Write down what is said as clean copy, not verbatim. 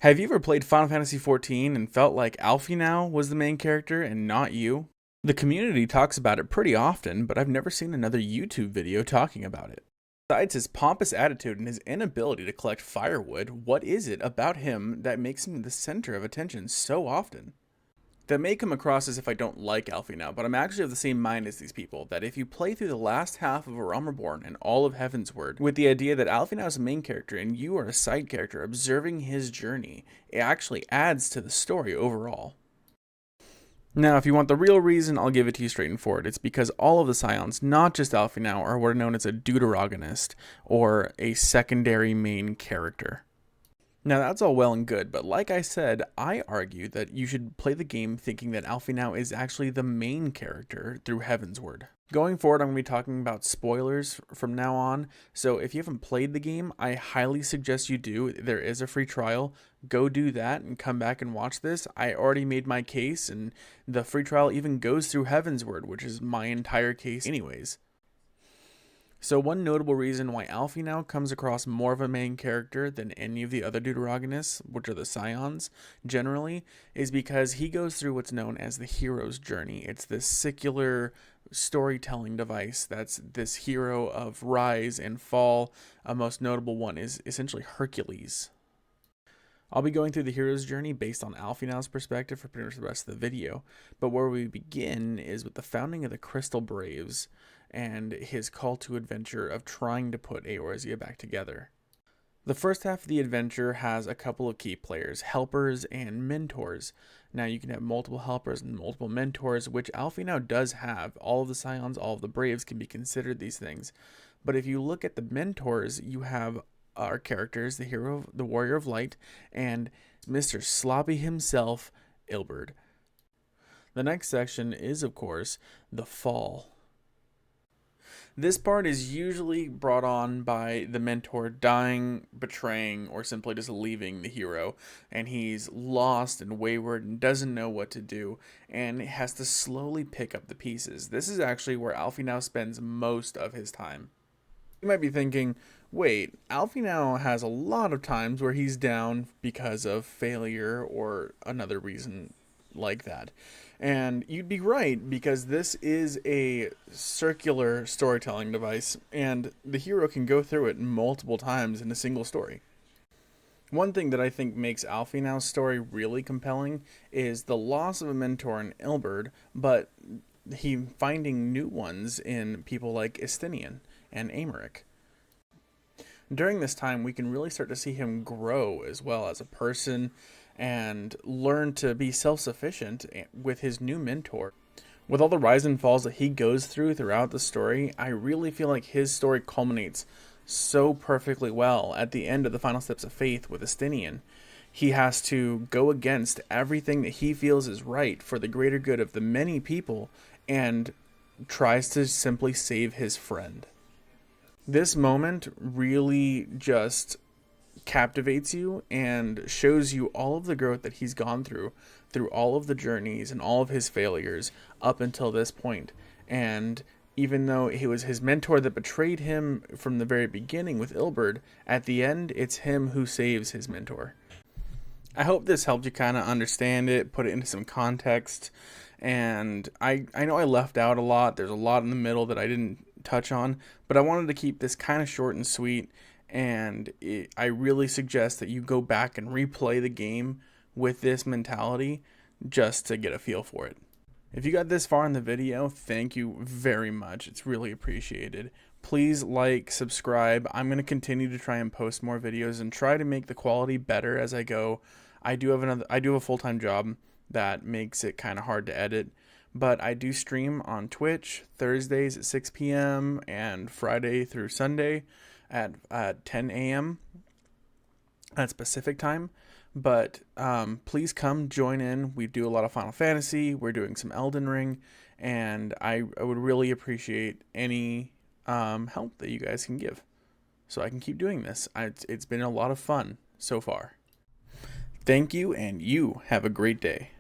Have you ever played Final Fantasy XIV and felt like Alfie now was the main character and not you? The community talks about it pretty often, but I've never seen another YouTube video talking about it. Besides his pompous attitude and his inability to collect firewood, what is it about him that makes him the center of attention so often? That may come across as if I don't like Alfie now, but I'm actually of the same mind as these people, that if you play through the last half of A Realm Reborn and all of Heavensward with the idea that Alfie now is the main character and you are a side character observing his journey, it actually adds to the story overall. Now, if you want the real reason, I'll give it to you straight and forward. It's because all of the Scions, not just Alfie now, are what are known as a deuteragonist, or a secondary main character. Now that's all well and good, but like I said, I argue that you should play the game thinking that Alfie now is actually the main character through Heavensward. Going forward, I'm going to be talking about spoilers from now on, so if you haven't played the game, I highly suggest you do. There is a free trial. Go do that and come back and watch this. I already made my case, and the free trial even goes through Heavensward, which is my entire case anyways. So one notable reason why Alfie now comes across more of a main character than any of the other deuteragonists, which are the Scions, generally, is because he goes through what's known as the hero's journey. It's this secular storytelling device that's this hero of rise and fall. A most notable one is essentially Hercules. I'll be going through the hero's journey based on Alfie now's perspective for pretty much the rest of the video, but where we begin is with the founding of the Crystal Braves and his call to adventure of trying to put Eorzea back together. The first half of the adventure has a couple of key players, helpers and mentors. Now you can have multiple helpers and multiple mentors, which Alfie now does have. All of the Scions, all of the Braves can be considered these things. But if you look at the mentors, you have our characters, the hero, the Warrior of Light, and Mr. Sloppy himself, Ilberd. The next section is, of course, the Fall. This part is usually brought on by the mentor dying, betraying, or simply just leaving the hero, and he's lost and wayward and doesn't know what to do, and has to slowly pick up the pieces. This is actually where Alfie now spends most of his time. You might be thinking, wait, Alfie now has a lot of times where he's down because of failure or another reason like that. And you'd be right, because this is a circular storytelling device, and the hero can go through it multiple times in a single story. One thing that I think makes Alfie now's story really compelling is the loss of a mentor in Ilberd, but he finding new ones in people like Estinian and Aymeric. During this time, we can really start to see him grow as well as a person and learn to be self-sufficient with his new mentor. With all the rise and falls that he goes through throughout the story, I really feel like his story culminates so perfectly well at the end of the final steps of faith with Estinian. He has to go against everything that he feels is right for the greater good of the many people and tries to simply save his friend. This moment really just captivates you and shows you all of the growth that he's gone through all of the journeys and all of his failures up until this point. And even though it was his mentor that betrayed him from the very beginning with Ilberd, at the end, it's him who saves his mentor. I hope this helped you kind of understand it, put it into some context. And I know I left out a lot. There's a lot in the middle that I didn't touch on, but I wanted to keep this kind of short and sweet. And I really suggest that you go back and replay the game with this mentality just to get a feel for it. If you got this far in the video, thank you very much. It's really appreciated. Please like, subscribe. I'm going to continue to try and post more videos and try to make the quality better as I go. I do have a full-time job that makes it kind of hard to edit, but I do stream on Twitch Thursdays at 6 p.m. and Friday through Sunday at 10 a.m. at Pacific time. But please come join in. We do a lot of Final Fantasy. We're doing some Elden Ring, and I would really appreciate any help that you guys can give so I can keep doing this. It's been a lot of fun so far. Thank you, and you have a great day.